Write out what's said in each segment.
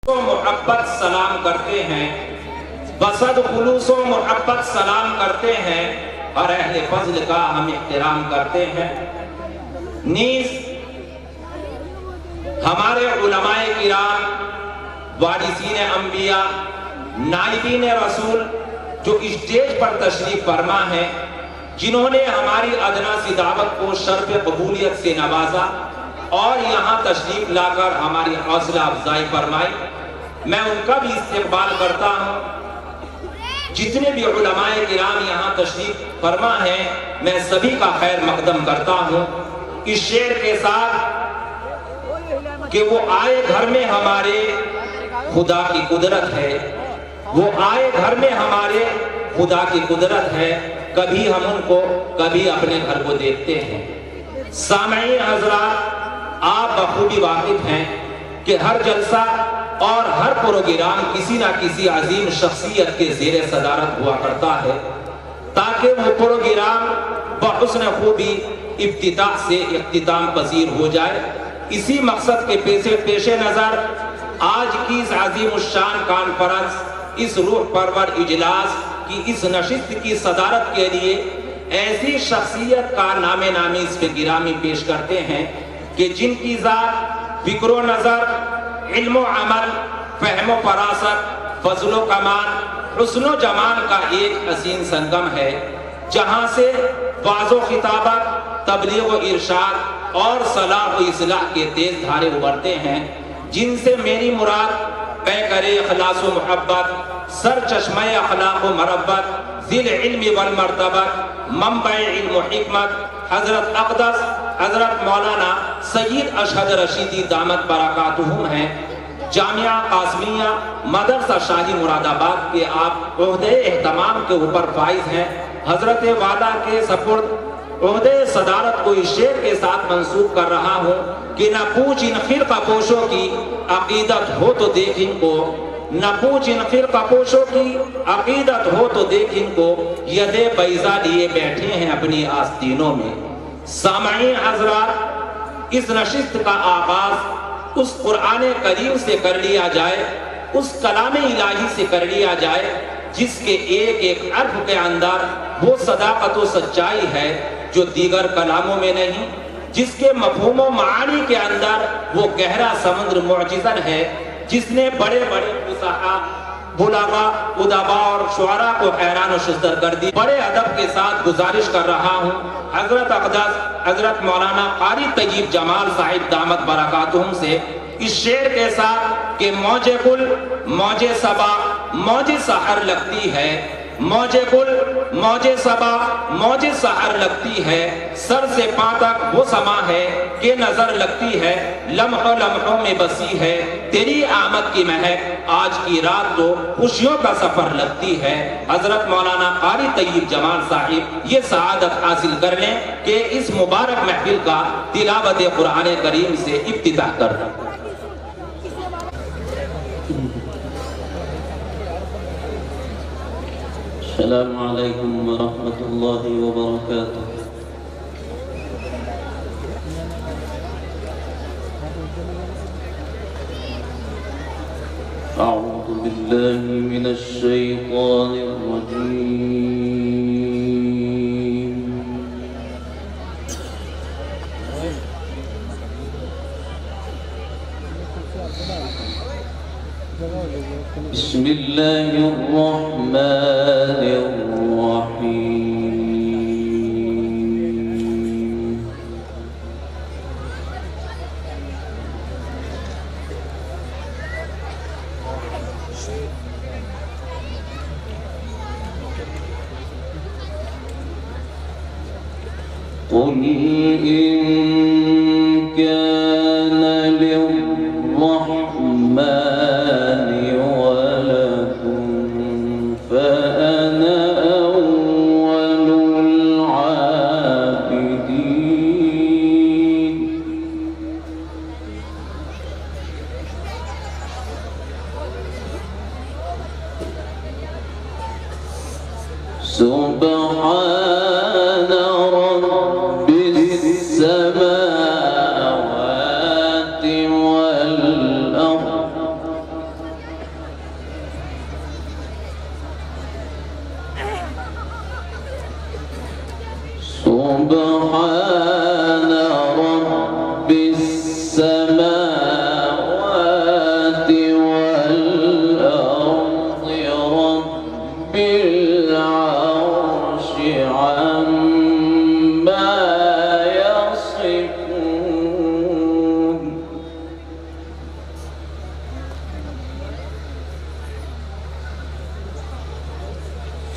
محبت سلام کرتے ہیں، بصد خلوص و محبت سلام کرتے ہیں، اور اہل فضل کا ہم احترام کرتے ہیں۔ نیز ہمارے علماء کرام، وارثین انبیاء، نائبین رسول جو اسٹیج پر تشریف فرما ہے، جنہوں نے ہماری ادنا سی دعوت کو شرف قبولیت سے نوازا اور یہاں تشریف لا کر ہماری حوصلہ افزائی فرمائی، میں ان کا بھی استقبال کرتا ہوں۔ جتنے بھی علماء کرام یہاں تشریف فرما ہیں، میں سبھی کا خیر مقدم کرتا ہوں اس شعر کے ساتھ کہ وہ آئے گھر میں ہمارے خدا کی قدرت ہے، وہ آئے گھر میں ہمارے خدا کی قدرت ہے، کبھی ہم ان کو کبھی اپنے گھر کو دیکھتے ہیں۔ سامعین حضرات، آپ بخوبی واقف ہیں کہ ہر جلسہ اور ہر پروگرام کسی نہ کسی عظیم شخصیت کے زیر صدارت ہوا کرتا ہے تاکہ وہ پروگرام بحسن خوبی ابتداء سے اختتام پذیر ہو جائے۔ اسی مقصد کے پیش نظر آج کی اس عظیم الشان کانفرنس، اس روح پرور اجلاس کی اس نشست کی صدارت کے لیے ایسی شخصیت کا نام نامی اس پہ گرامی پیش کرتے ہیں کہ جن کی ذات فکر و نظر، علم و عمل، فہم و فراست، فضل و کمال، حسن و جمال کا ایک حسین سنگم ہے، جہاں سے واعظ و خطابت، تبلیغ و ارشاد اور صلاح و اصلاح کے تیز دھارے ابھرتے ہیں، جن سے میری مراد پیکر اخلاص و محبت، سر چشمہ اخلاق و مربت، ذی العلم والمرتبت، منبع علم و حکمت، حضرت اقدس حضرت مولانا سید اشہد رشیدی دامت برکاتہم ہیں۔ جامعہ قاسمیہ مدرسہ شاہی مراد آباد کے آپ عہدے اہتمام کے اوپر فائز ہیں۔ حضرت والا کے سپرد عہدے صدارت کو اس شعر کے ساتھ منسوب کر رہا ہوں کہ نہ پوچھ ان فرقہ پوشوں کی عقیدت ہو تو دیکھ ان کو، نہ پوچھ ان فرقہ پوشوں کی عقیدت ہو تو دیکھ ان کو، ید بیضا لیے بیٹھے ہیں اپنی آستینوں میں۔ سامعین حضرات، اس نشست کا آغاز اس قرآن کریم سے کر لیا جائے، اس کلام الہی سے کر لیا جائے جس کے ایک ایک حرف کے اندر وہ صداقت و سچائی ہے جو دیگر کلاموں میں نہیں، جس کے مفہوم و معانی کے اندر وہ گہرا سمندر معجزن ہے، جس نے بڑے بڑے فصحاء، بلغاء، ادباء اور شعراء کو حیران و شزدر کر دی۔ بڑے ادب کے ساتھ گزارش کر رہا ہوں حضرت اقدس حضرت مولانا قاری طیب جمال صاحب دامت برکاتہم سے اس شعر کے ساتھ کہ موج گل موج صبا موج سحر لگتی ہے، موج گل موج صبا موج سحر لگتی ہے، سر سے پاں تک وہ سما ہے کہ نظر لگتی ہے، لمحوں لمحوں میں بسی ہے، تیری آمد کی مہک آج کی رات تو خوشیوں کا سفر لگتی ہے۔ حضرت مولانا قاری طیب جمال صاحب یہ سعادت حاصل کر لیں کہ اس مبارک محفل کا تلاوت قرآن کریم سے ابتدا کر رہا ہوں۔ السلام علیکم ورحمۃ اللہ وبرکاتہ۔ اعوذ باللہ من الشیطان الرجیم۔ بسم اللہ الرحمن الرحیم۔ قل إن كان للرحمن ولد فأنا أول العابدين۔ سبحان رب السماوات والأرض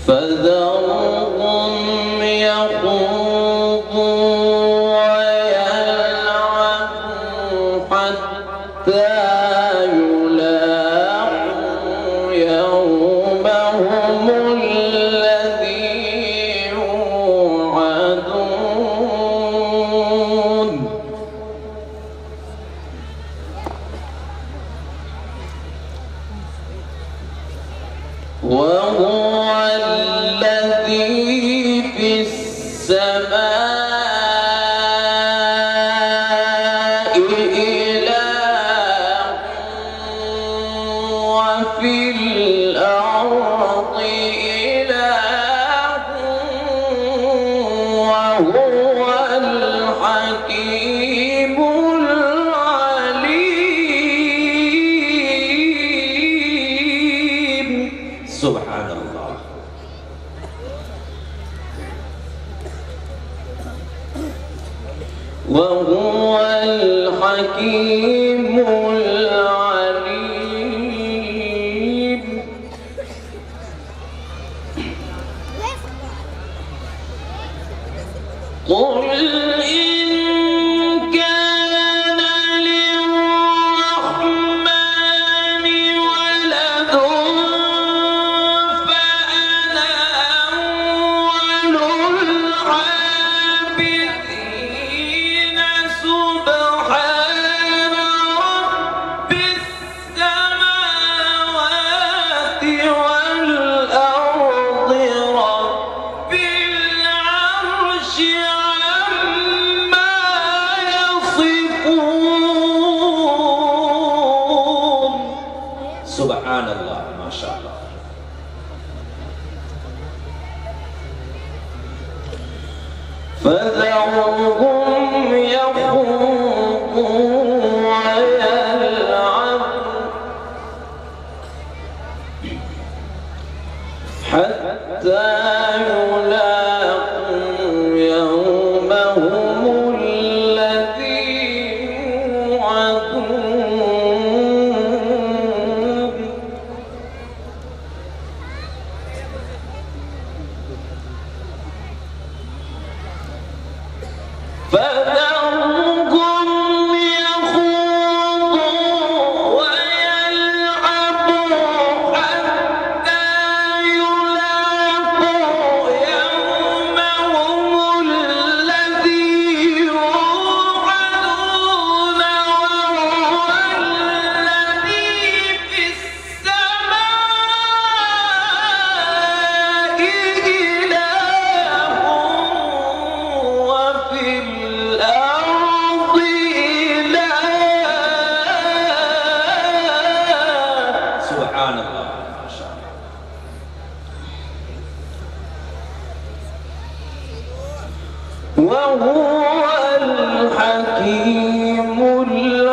فذرهم يخوضوا ويلعبوا حتى يلاقوا يومهم الذي يوعدون وهو الذي في السماء إله وفي الأرض إله وهو الحكيم العليم. سبحان الله. وهو الحكيم العليم. قل إن كان للرحمن ولد فأنا أول العابدين. سبحان رب السماوات والأرض رب العرش عما يصفون. سبحان الله. ما شاء الله. فذرهم يخوضوا ويلعبوا حتى يلاقوا يومهم الذي يوعدون فذرهم يخوضوا ويلعبوا حتى يلاقوا يومهم الذي يوعدون وهو الذي في السماء إله وفي الأرض إله. سبحان الله. ما شاء الله. وهو الحكيم العليم.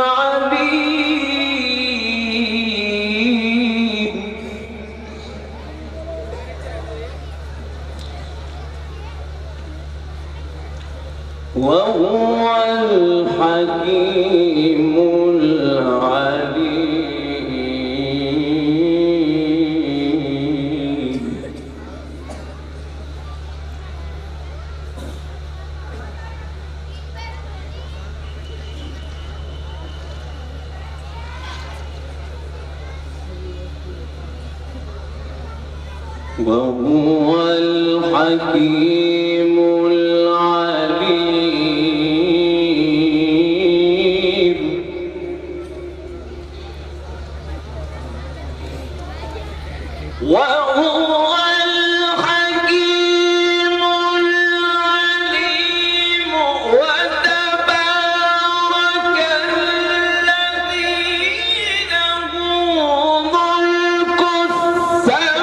وهو الحكيم العليم. وهو الحكيم العليم. وهو الحكيم العليم. وتبارك الذي له ملك السماوات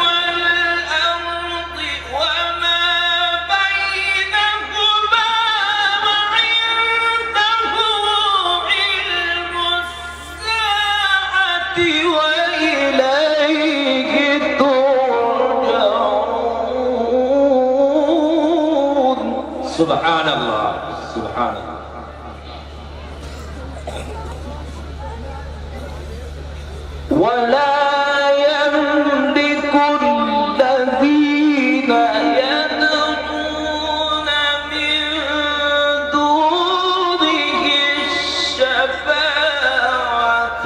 والأرض وما بينهما وعنده علم الساعة وإليه ترجعون. سبحان الله. سبحان الله. ولا يملك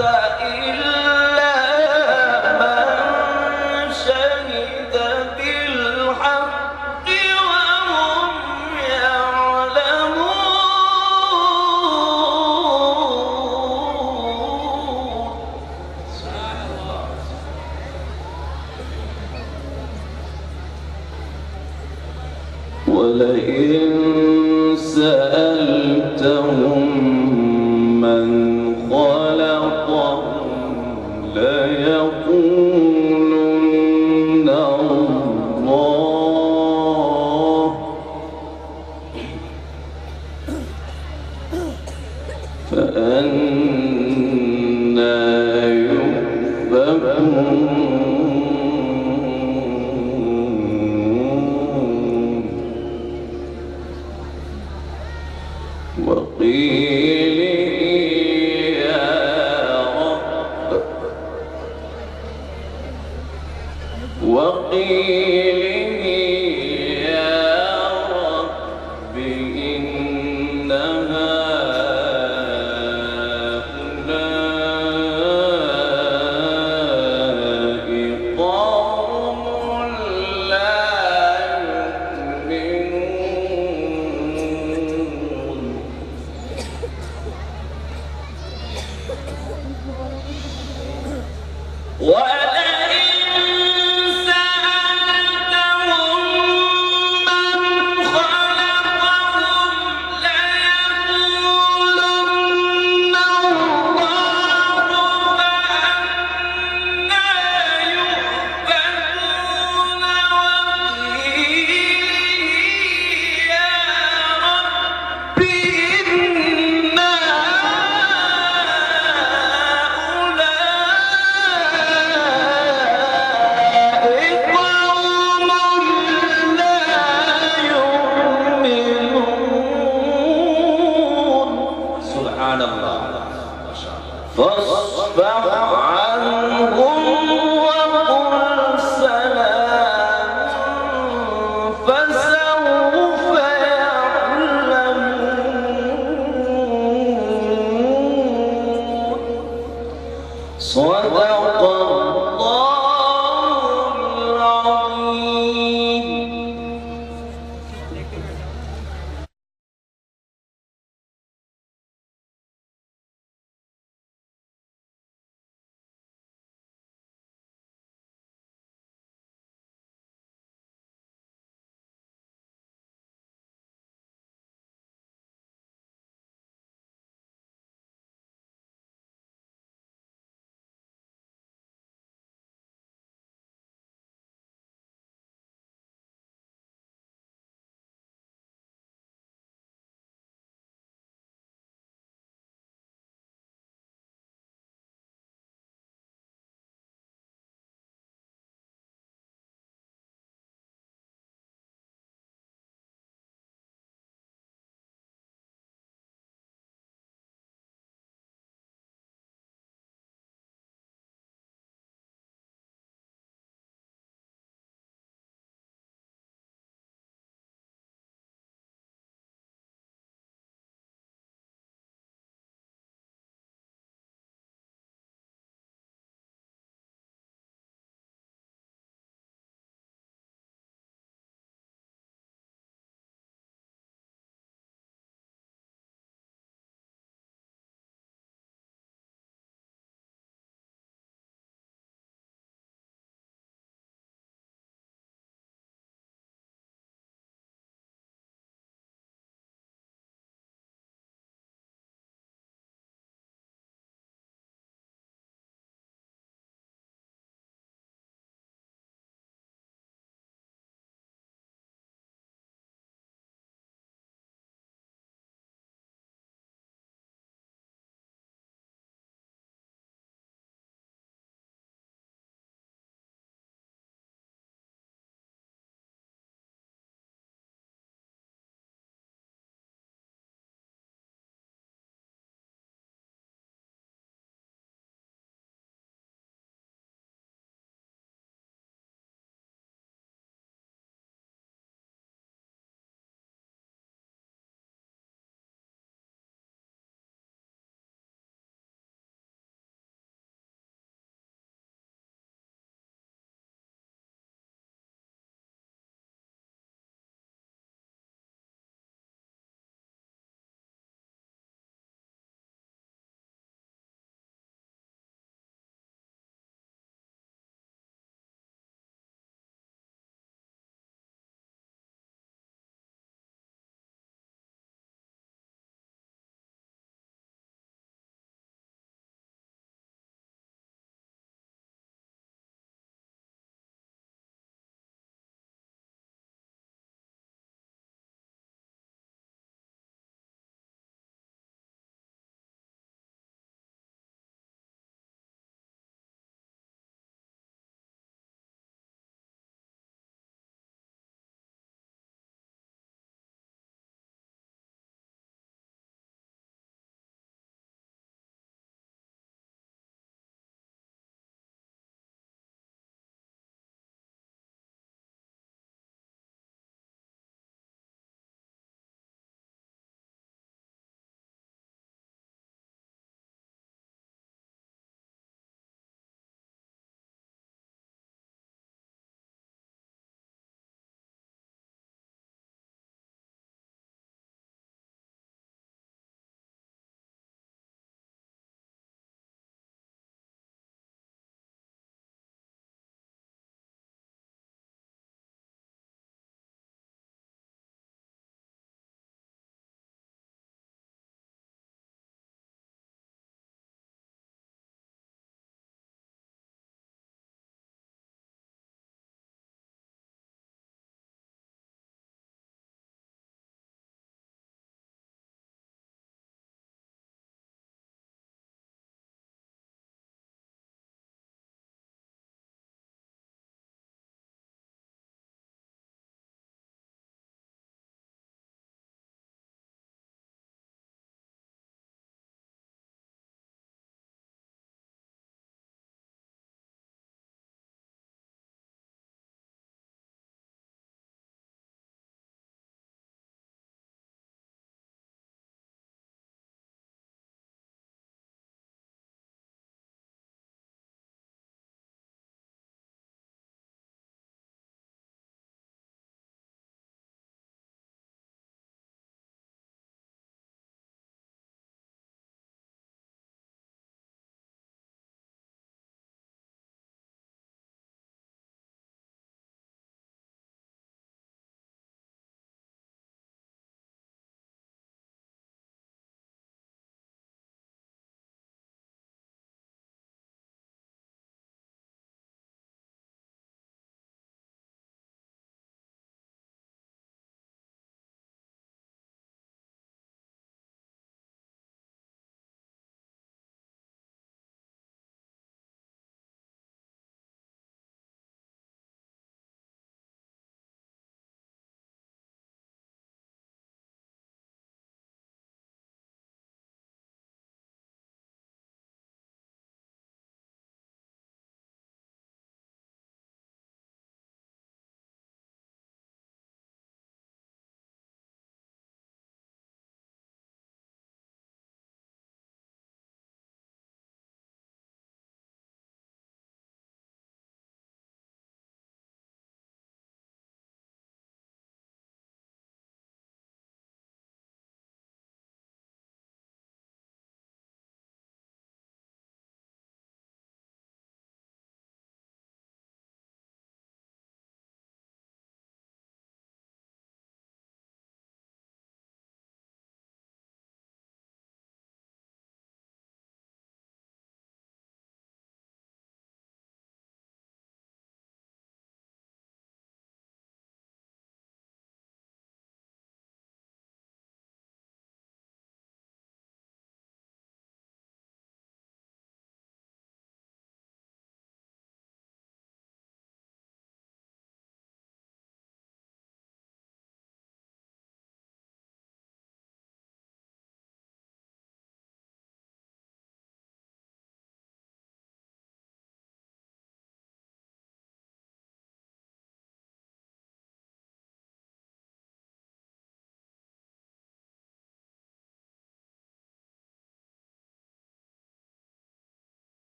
إلا من شهد بالحق وهم يعلمون. ولئن سألتهم من خلقهم ليقولن الله فأنى يؤفكون. وقيله يا رب إن هؤلاء قوم لا يؤمنون. فاصفح عنهم وقل سلام فسوف يعلمون. صدق